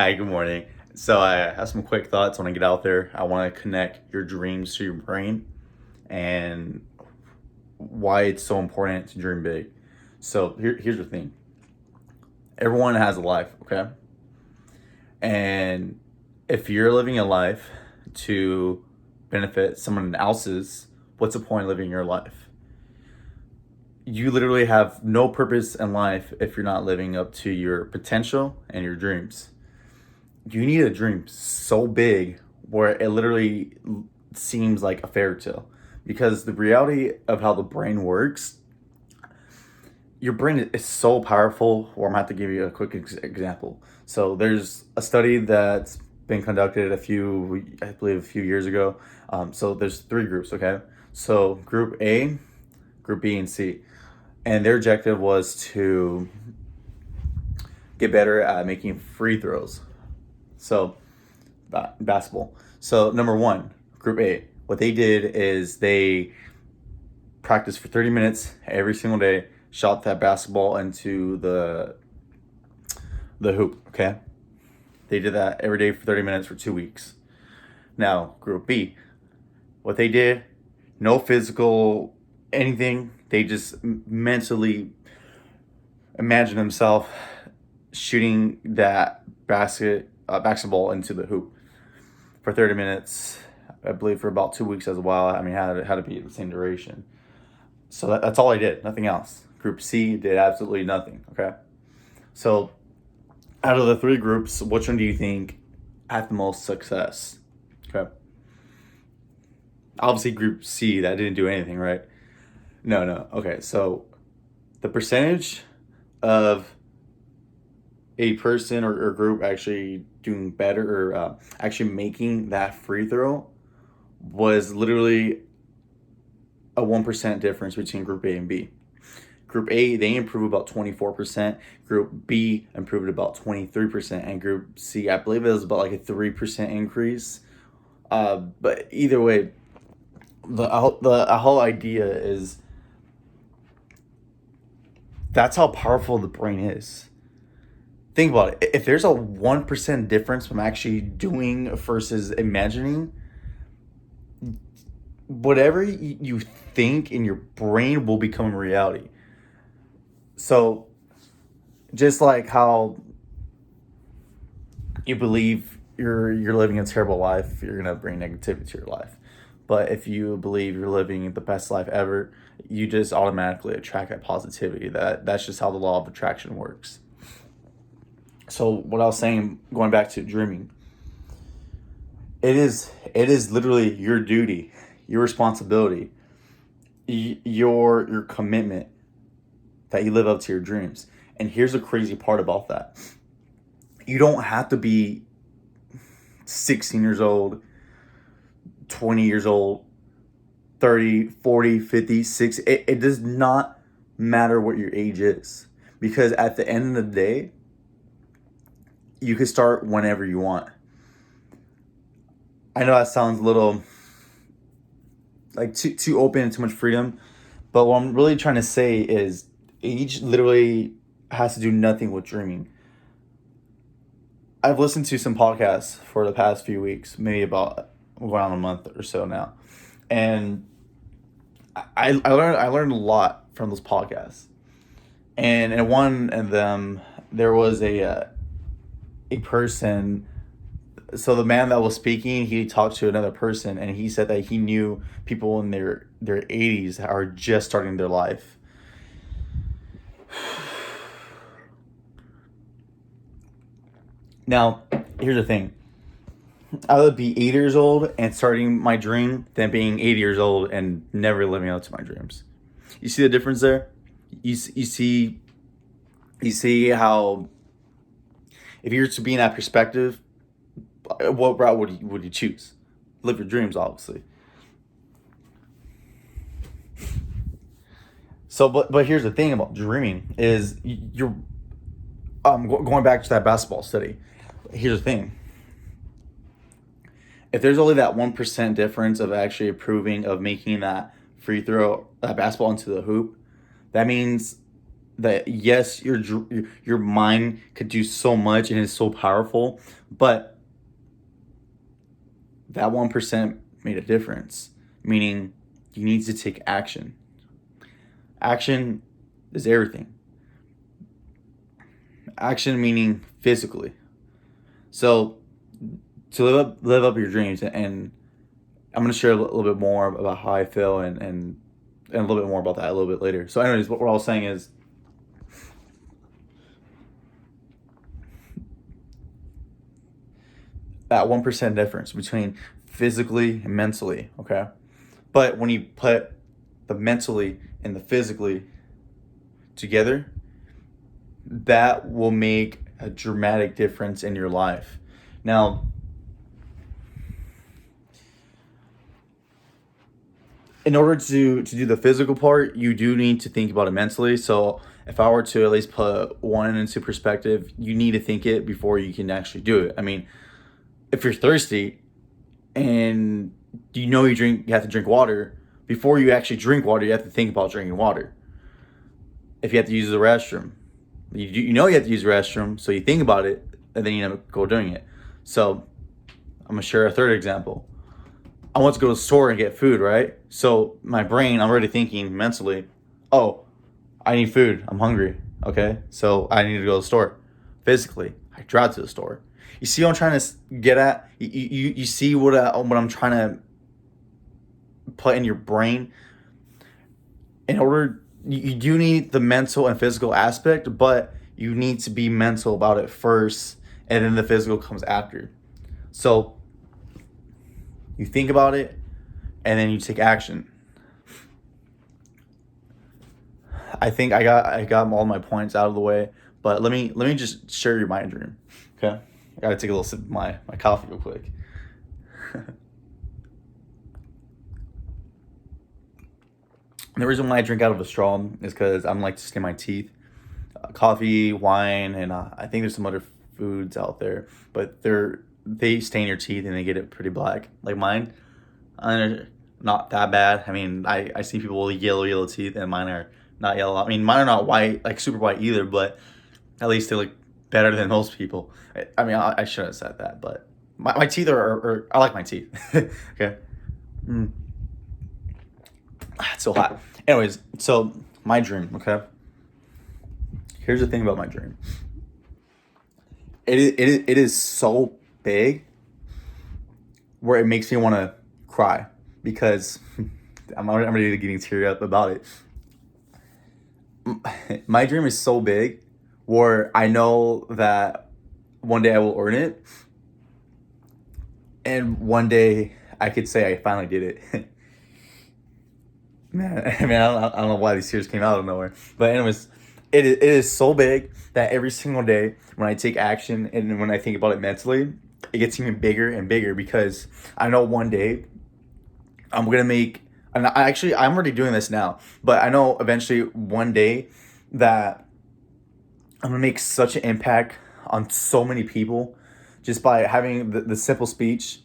Hi, good morning. So I have some quick thoughts when I get out there. I want to connect your dreams to your brain and why it's so important to dream big. So here's the thing. Everyone has a life, okay? And if you're living a life to benefit someone else's, what's the point of living your life? You literally have no purpose in life if you're not living up to your potential and your dreams. You need a dream so big where it literally seems like a fairy tale, because the reality of how the brain works, your brain is so powerful. Or I'm gonna have to give you a quick example. So there's a study that's been conducted I believe a few years ago. So there's three groups, okay? So group A, group B, and C, and their objective was to get better at making free throws. So basketball. So number one, group A, what they did is they practiced for 30 minutes every single day, shot that basketball into the hoop. Okay, they did that every day for 30 minutes for 2 weeks. Now group B, what they did, no physical anything. They just mentally imagined themselves shooting that basketball into the hoop for 30 minutes, I believe, for about 2 weeks as well. I mean, had to be the same duration. So that's all I did, nothing else. Group C did absolutely nothing, okay? So out of the three groups, which one do you think had the most success? Okay. Obviously, Group C, that didn't do anything, right? No, no. Okay, so the percentage of a person or group actually doing better, or actually making that free throw, was literally a 1% difference between Group A and B. Group A, they improved about 24%. Group B improved about 23%. And Group C, I believe it was about like a 3% increase. But either way, the whole idea is that's how powerful the brain is. Think about it. If there's a 1% difference from actually doing versus imagining, whatever you think in your brain will become reality. So, just like how you believe you're living a terrible life, you're gonna bring negativity to your life. But if you believe you're living the best life ever, you just automatically attract that positivity. That's just how the law of attraction works. So what I was saying, going back to dreaming, it is literally your duty, your responsibility, your commitment, that you live up to your dreams. And here's the crazy part about that. You don't have to be 16 years old, 20 years old, 30, 40, 50, 60. It does not matter what your age is. Because at the end of the day, you can start whenever you want. I know that sounds a little like too open and too much freedom, but what I'm really trying to say is age literally has to do nothing with dreaming. I've listened to some podcasts for the past few weeks, maybe about going on a month or so now, and I learned a lot from those podcasts. And in one of them, there was a person. So the man that was speaking, he talked to another person, and he said that he knew people in their 80s that are just starting their life. Now, here's the thing. I would be 80 years old and starting my dream than being 80 years old and never living up to my dreams. You see the difference there? You see how, if you were to be in that perspective, what route would you choose? Live your dreams, obviously. So, but here's the thing about dreaming is you're going back to that basketball study. Here's the thing: if there's only that 1% difference of actually approving of making that free throw, that basketball into the hoop, that means that yes, your mind could do so much and is so powerful, but that 1% made a difference, meaning you need to take action. Action is everything. Action meaning physically. So to live up your dreams, and I'm gonna share a little bit more about how I feel and a little bit more about that a little bit later. So, anyways, what we're all saying is that 1% difference between physically and mentally. Okay, but when you put the mentally and the physically together, that will make a dramatic difference in your life. Now, in order to do the physical part, you do need to think about it mentally. So if I were to at least put one into perspective, you need to think it before you can actually do it. I mean, if you're thirsty and you have to drink water, before you actually drink water, you have to think about drinking water. If you have to use the restroom, you know you have to use the restroom, so you think about it, and then you never go doing it. So I'm gonna share a third example. I want to go to the store and get food, right? So my brain, I'm already thinking mentally, oh, I need food. I'm hungry. Okay, so I need to go to the store. Physically, I drive to the store. You see what I'm trying to get at? You see what I'm trying to put in your brain? In order, you do need the mental and physical aspect, but you need to be mental about it first, and then the physical comes after. So you think about it, and then you take action. I think I got all my points out of the way, but let me just share your mind dream. Okay, I gotta take a little sip of my coffee real quick. The reason why I drink out of a straw is because I'm like to skin my teeth. Coffee, wine, and I think there's some other foods out there, but they stain your teeth and they get it pretty black. Like mine, not that bad. I mean, I see people with yellow teeth, and mine are not yellow. I mean, mine are not white, like super white either, but at least they look better than most people. I shouldn't have said that, but my teeth are I like my teeth. Okay. It's so hot. Anyways, so my dream, okay? Here's the thing about my dream. It is so big where it makes me want to cry because I'm already getting teared up about it. My dream is so big where I know that one day I will earn it, and one day I could say I finally did it. Man, I mean, I don't know why these tears came out of nowhere. But anyways, it is so big that every single day when I take action and when I think about it mentally, it gets even bigger and bigger because I know one day I'm gonna make. And I'm already doing this now, but I know eventually one day that I'm gonna make such an impact on so many people just by having the simple speech.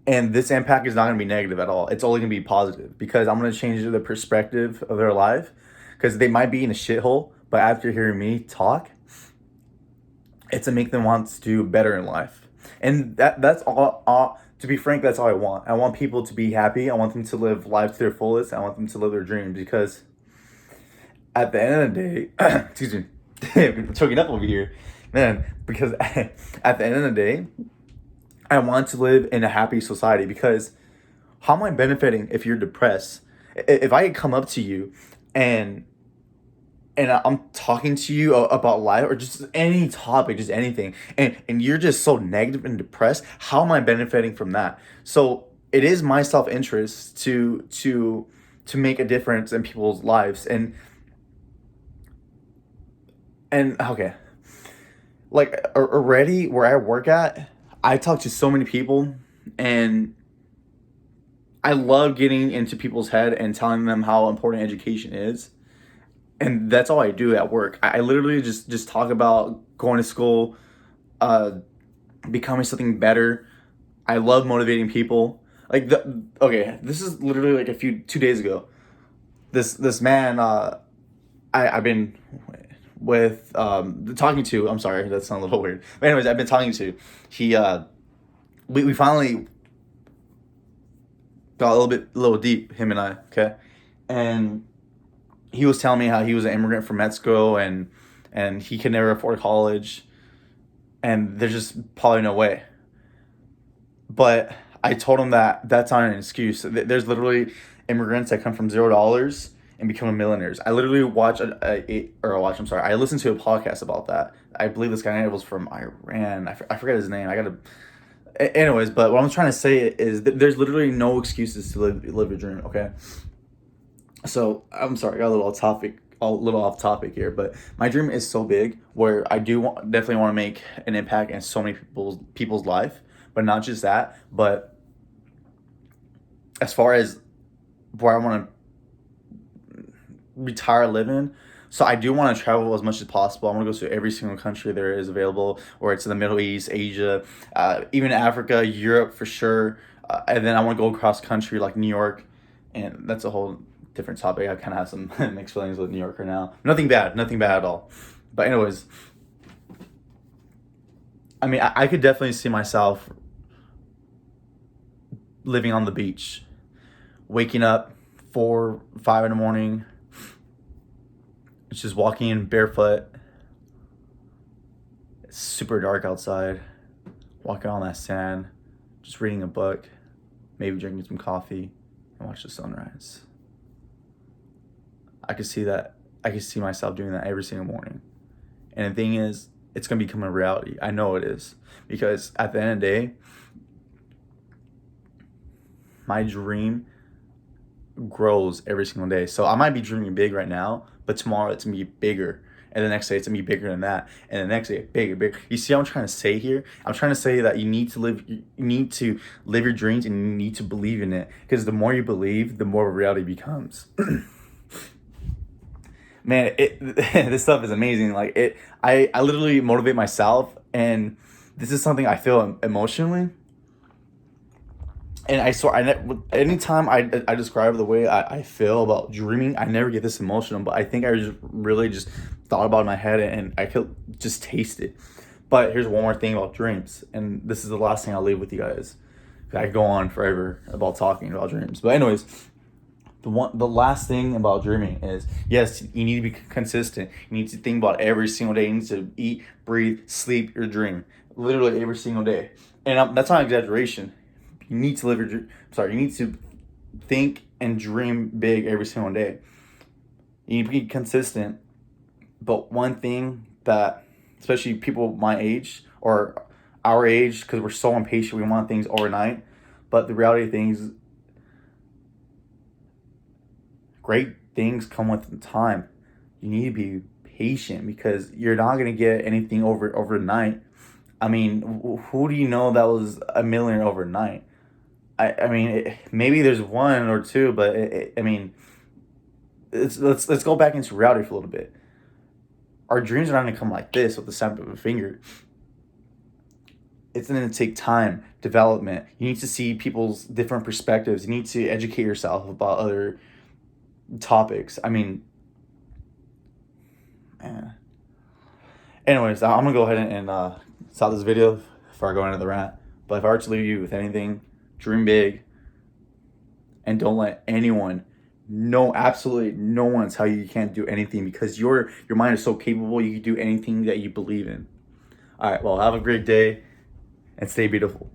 And this impact is not going to be negative at all. It's only going to be positive because I'm going to change the perspective of their life because they might be in a shithole, but after hearing me talk, it's to make them want to do better in life. And that's all, to be frank, that's all I want. I want people to be happy. I want them to live life to their fullest. I want them to live their dreams because at the end of the day, excuse me, I'm choking up over here, man, because at the end of the day, I want to live in a happy society because how am I benefiting if you're depressed? If I come up to you and I'm talking to you about life or just any topic, just anything, and you're just so negative and depressed, how am I benefiting from that? So it is my self-interest to make a difference in people's lives and okay. Like already where I work at, I talk to so many people and I love getting into people's head and telling them how important education is. And that's all I do at work. I literally just talk about going to school, becoming something better. I love motivating people. Okay, this is literally like 2 days ago. This man I've been with talking to. I'm sorry, that sounds a little weird. But anyways, I've been talking to. He we finally got a little deep, him and I. Okay, and he was telling me how he was an immigrant from Mexico and he could never afford college, and there's just probably no way. But I told him that that's not an excuse. There's literally immigrants that come from $0 and become millionaires. I literally I'm sorry. I listened to a podcast about that. I believe this guy was from Iran. I forget his name. I gotta. Anyways, but what I'm trying to say is that there's literally no excuses to live your dream. Okay. So I'm sorry, I got a little off topic here, but my dream is so big where I definitely want to make an impact in so many people's life, but not just that, but as far as where I want to retire living. So I do want to travel as much as possible. I want to go to every single country there is available, or it's in the Middle East, Asia, even Africa, Europe for sure. And then I want to go across country like New York, and that's a whole different topic. I kind of have some mixed feelings with New York right now. Nothing bad at all. But anyways, I mean, I could definitely see myself living on the beach, waking up 4, 5 in the morning, just walking in barefoot. It's super dark outside, walking on that sand, just reading a book, maybe drinking some coffee, and watch the sunrise. I could see that. I could see myself doing that every single morning. And the thing is, it's going to become a reality. I know it is. Because at the end of the day, my dream grows every single day. So I might be dreaming big right now, but tomorrow it's going to be bigger. And the next day it's going to be bigger than that. And the next day, bigger. You see what I'm trying to say here? I'm trying to say that you need to live your dreams, and you need to believe in it. Because the more you believe, the more reality becomes. Man, this stuff is amazing. Like I literally motivate myself, and this is something I feel emotionally. And I swear, anytime I describe the way I feel about dreaming, I never get this emotional. But I think I just really just thought about it in my head, and I could just taste it. But here's one more thing about dreams, and this is the last thing I'll leave with you guys. I could go on forever about talking about dreams, but anyways. The last thing about dreaming is, yes, you need to be consistent. You need to think about every single day. You need to eat, breathe, sleep your dream. Literally every single day. And that's not an exaggeration. You need to live your dream. You need to think and dream big every single day. You need to be consistent. But one thing that, especially people my age or our age, because we're so impatient, we want things overnight. But the reality of things, great things come with time. You need to be patient, because you're not going to get anything overnight. I mean, who do you know that was a millionaire overnight? I mean, maybe there's one or two, but I mean, let's go back into reality for a little bit. Our dreams are not going to come like this with the snap of a finger. It's going to take time, development. You need to see people's different perspectives. You need to educate yourself about other topics. I mean, man. Anyways, I'm gonna go ahead and stop this video before I go into the rant. But if I were to leave you with anything, dream big, and don't let anyone, absolutely no one, tell you can't do anything, because your mind is so capable. You can do anything that you believe in. All right, well, have a great day and stay beautiful.